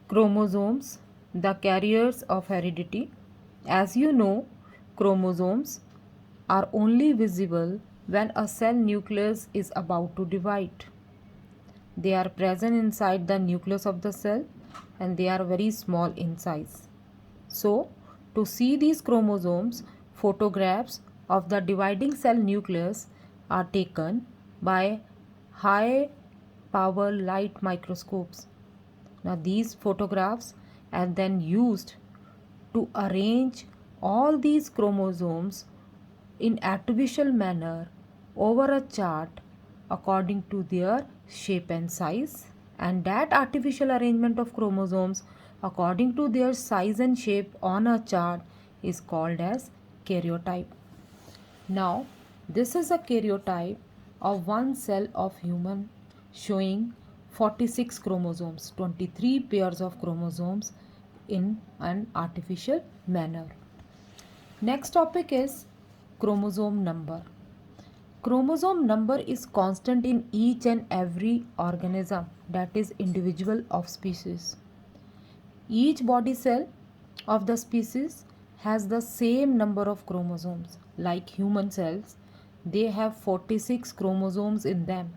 Chromosomes, the carriers of heredity. As you know, chromosomes are only visible when a cell nucleus is about to divide. They are present inside the nucleus of the cell and they are very small in size. So, to see these chromosomes, photographs of the dividing cell nucleus are taken by high power light microscopes. Now, these photographs are then used to arrange all these chromosomes in artificial manner over a chart according to their shape and size, and that artificial arrangement of chromosomes according to their size and shape on a chart is called as karyotype. Now, this is a karyotype of one cell of human showing 46 chromosomes, 23 pairs of chromosomes in an artificial manner. Next topic is chromosome number. Chromosome number is constant in each and every organism, that is individual of species. Each body cell of the species has the same number of chromosomes. Like human cells, they have 46 chromosomes in them.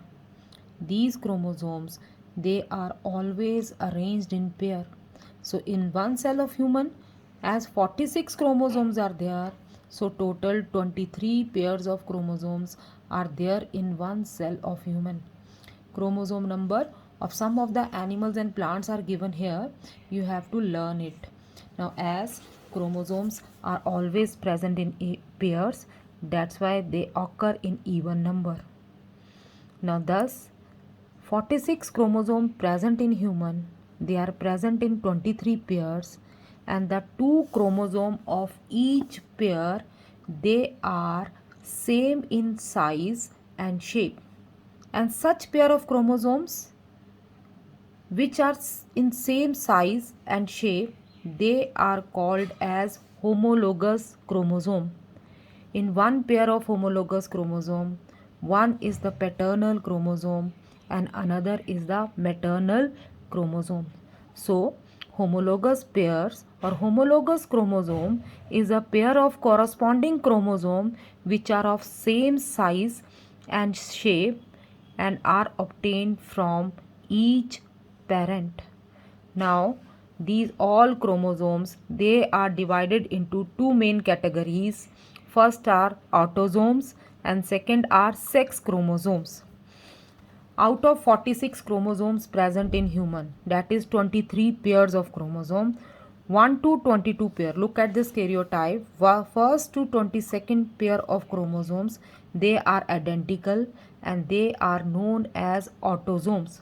These chromosomes, they are always arranged in pair. So in one cell of human, as 46 chromosomes are there, so total 23 pairs of chromosomes are there in one cell of human. Chromosome number of some of the animals and plants are given here. You have to learn it. Now, as chromosomes are always present in pairs, that's why they occur in even number. Now, thus 46 chromosomes present in human, they are present in 23 pairs, and the two chromosomes of each pair, they are same in size and shape. And such pair of chromosomes which are in same size and shape, they are called as homologous chromosome. In one pair of homologous chromosome, one is the paternal chromosome and another is the maternal chromosome. So, homologous pairs or homologous chromosome is a pair of corresponding chromosome which are of same size and shape and are obtained from each parent. Now, these all chromosomes, they are divided into two main categories. First are autosomes and second are sex chromosomes. Out of 46 chromosomes present in human, that is 23 pairs of chromosome, 1 to 22 pair. Look at this karyotype. First to 22nd pair of chromosomes, they are identical and they are known as autosomes.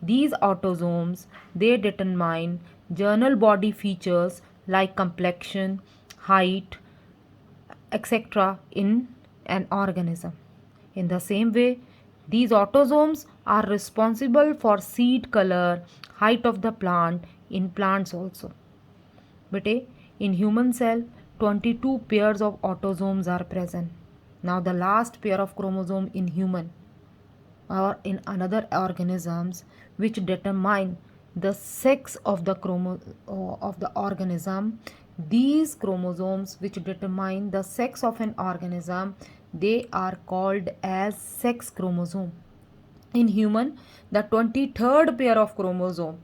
These autosomes, they determine general body features like complexion, height, etc. in an organism. In the same way, these autosomes are responsible for seed color, height of the plant in plants also. But in human cell, 22 pairs of autosomes are present. Now the last pair of chromosome in human or in another organisms which determine the sex of the organism, these chromosomes which determine the sex of an organism, they are called as sex chromosome. In human, the 23rd pair of chromosome,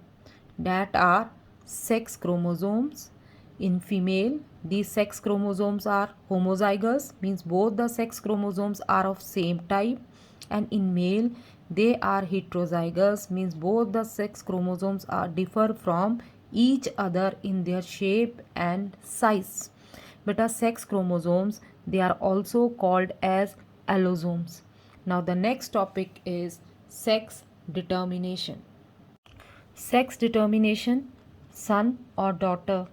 that are sex chromosomes. In female, these sex chromosomes are homozygous, means both the sex chromosomes are of same type, and in male they are heterozygous, means both the sex chromosomes are differ from each other in their shape and size. But our sex chromosomes, they are also called as allosomes. Now the next topic is sex determination. Sex determination, son or daughter.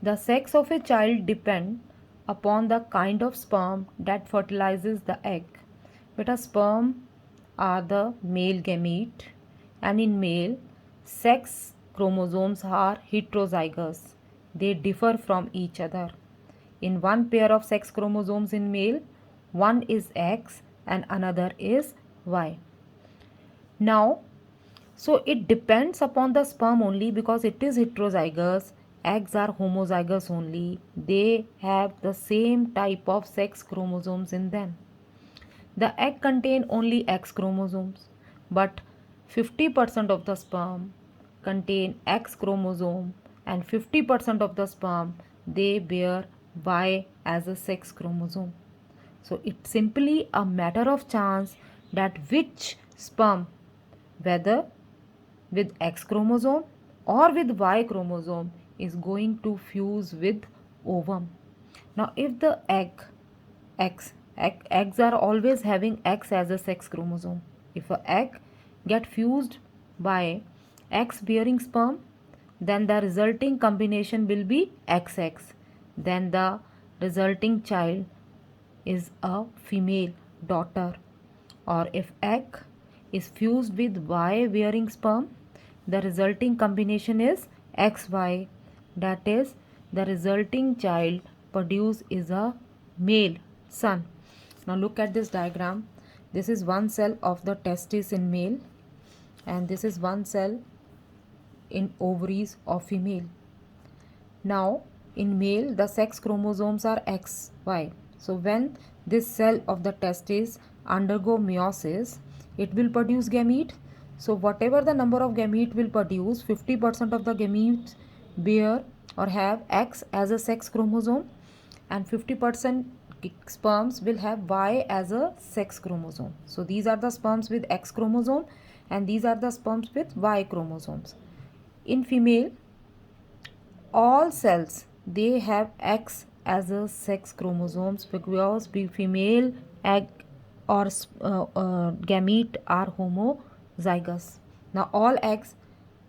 The sex of a child depends upon the kind of sperm that fertilizes the egg. Beta sperm are the male gamete, and in male, sex chromosomes are heterozygous. They differ from each other. In one pair of sex chromosomes in male, one is X and another is Y. Now, So it depends upon the sperm only because it is heterozygous. Eggs are homozygous only. They have the same type of sex chromosomes in them. The egg contain only X chromosomes, but 50% of the sperm contain X chromosome and 50% of the sperm they bear Y as a sex chromosome. So it's simply a matter of chance that which sperm, whether with X chromosome or with Y chromosome, is going to fuse with ovum. Now if the eggs are always having X as a sex chromosome. If a egg get fused by X bearing sperm, then the resulting combination will be XX. Then the resulting child is a female daughter. Or if egg is fused with Y bearing sperm, the resulting combination is XY. That is, the resulting child produced is a male son. Now look at this diagram. This is one cell of the testis in male and this is one cell in ovaries of female. Now in male the sex chromosomes are XY. So when this cell of the testis undergo meiosis, it will produce gamete. So whatever the number of gamete will produce, 50% of the gametes bear or have X as a sex chromosome and 50% sperms will have Y as a sex chromosome. So these are the sperms with X chromosome and these are the sperms with Y chromosomes. In female, all cells they have X as a sex chromosomes because female egg or gamete are homozygous. Now all eggs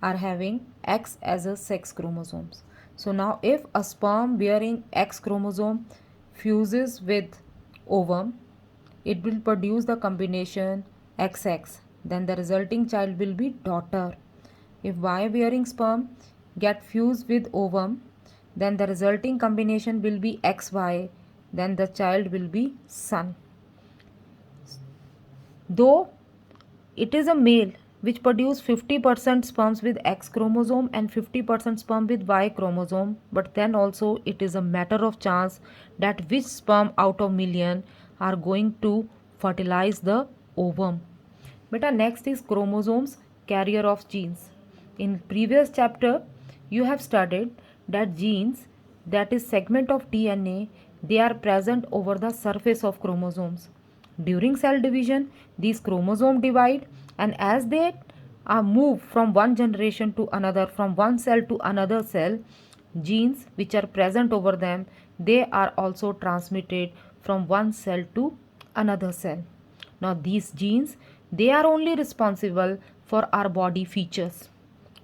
are having X as a sex chromosomes. So now if a sperm bearing X chromosome fuses with ovum, it will produce the combination XX. Then the resulting child will be daughter. If Y bearing sperm get fused with ovum, then the resulting combination will be XY. Then the child will be son. Though it is a male which produce 50% sperms with X chromosome and 50% sperm with Y chromosome, but then also it is a matter of chance that which sperm out of million are going to fertilize the ovum. Beta, next is chromosomes, carrier of genes. In previous chapter you have studied that genes, that is segment of DNA, they are present over the surface of chromosomes. During cell division, these chromosomes divide and as they are moved from one generation to another, from one cell to another cell, genes which are present over them, they are also transmitted from one cell to another cell. Now these genes, they are only responsible for our body features,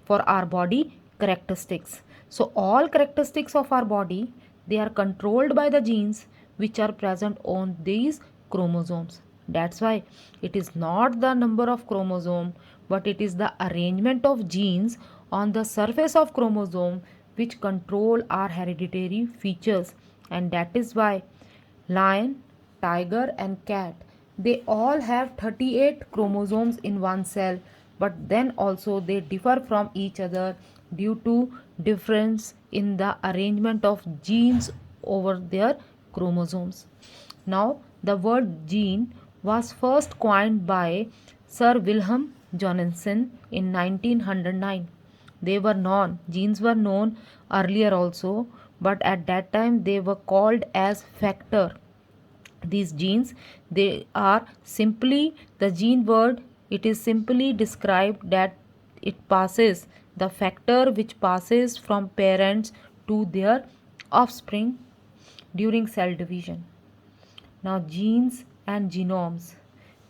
for our body characteristics. So all characteristics of our body, they are controlled by the genes which are present on these chromosomes. That's why it is not the number of chromosome, but it is the arrangement of genes on the surface of chromosome which control our hereditary features. And that is why lion, tiger and cat, they all have 38 chromosomes in one cell, but then also they differ from each other due to difference in the arrangement of genes over their chromosomes. Now the word gene was first coined by Sir Wilhelm Jonson in 1909. They were known, genes were known earlier also, but at that time they were called as factor. These genes, they are simply the gene word, it is simply described that it passes the factor which passes from parents to their offspring during cell division. Now genes and genomes.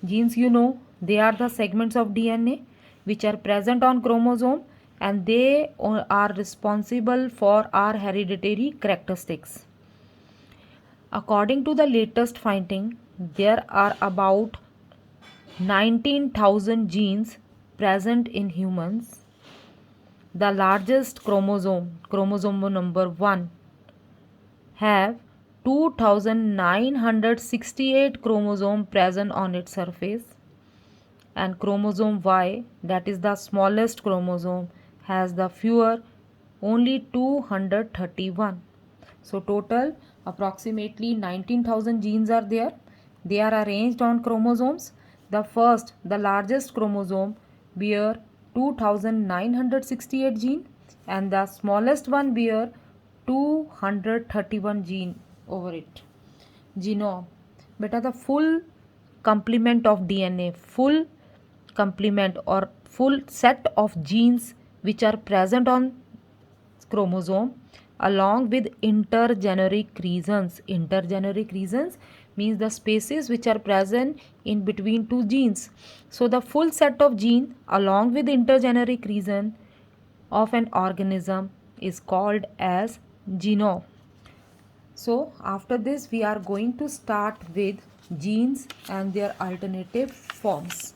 Genes, you know, they are the segments of DNA which are present on chromosome and they are responsible for our hereditary characteristics. According to the latest finding, there are about 19,000 genes present in humans. The largest chromosome, chromosome number 1, have 2,968 chromosomes present on its surface. and chromosome Y, that is the smallest chromosome, has the fewer, only 231. So total approximately 19,000 genes are there. They are arranged on chromosomes. The largest chromosome bear 2,968 gene, and the smallest one bear 231 gene over it. Genome, beta, the full complement of DNA, full complement or full set of genes which are present on chromosome along with intergeneric regions. Intergeneric regions means the spaces which are present in between two genes. So the full set of gene along with intergeneric region of an organism is called as genome. So after this we are going to start with genes and their alternative forms.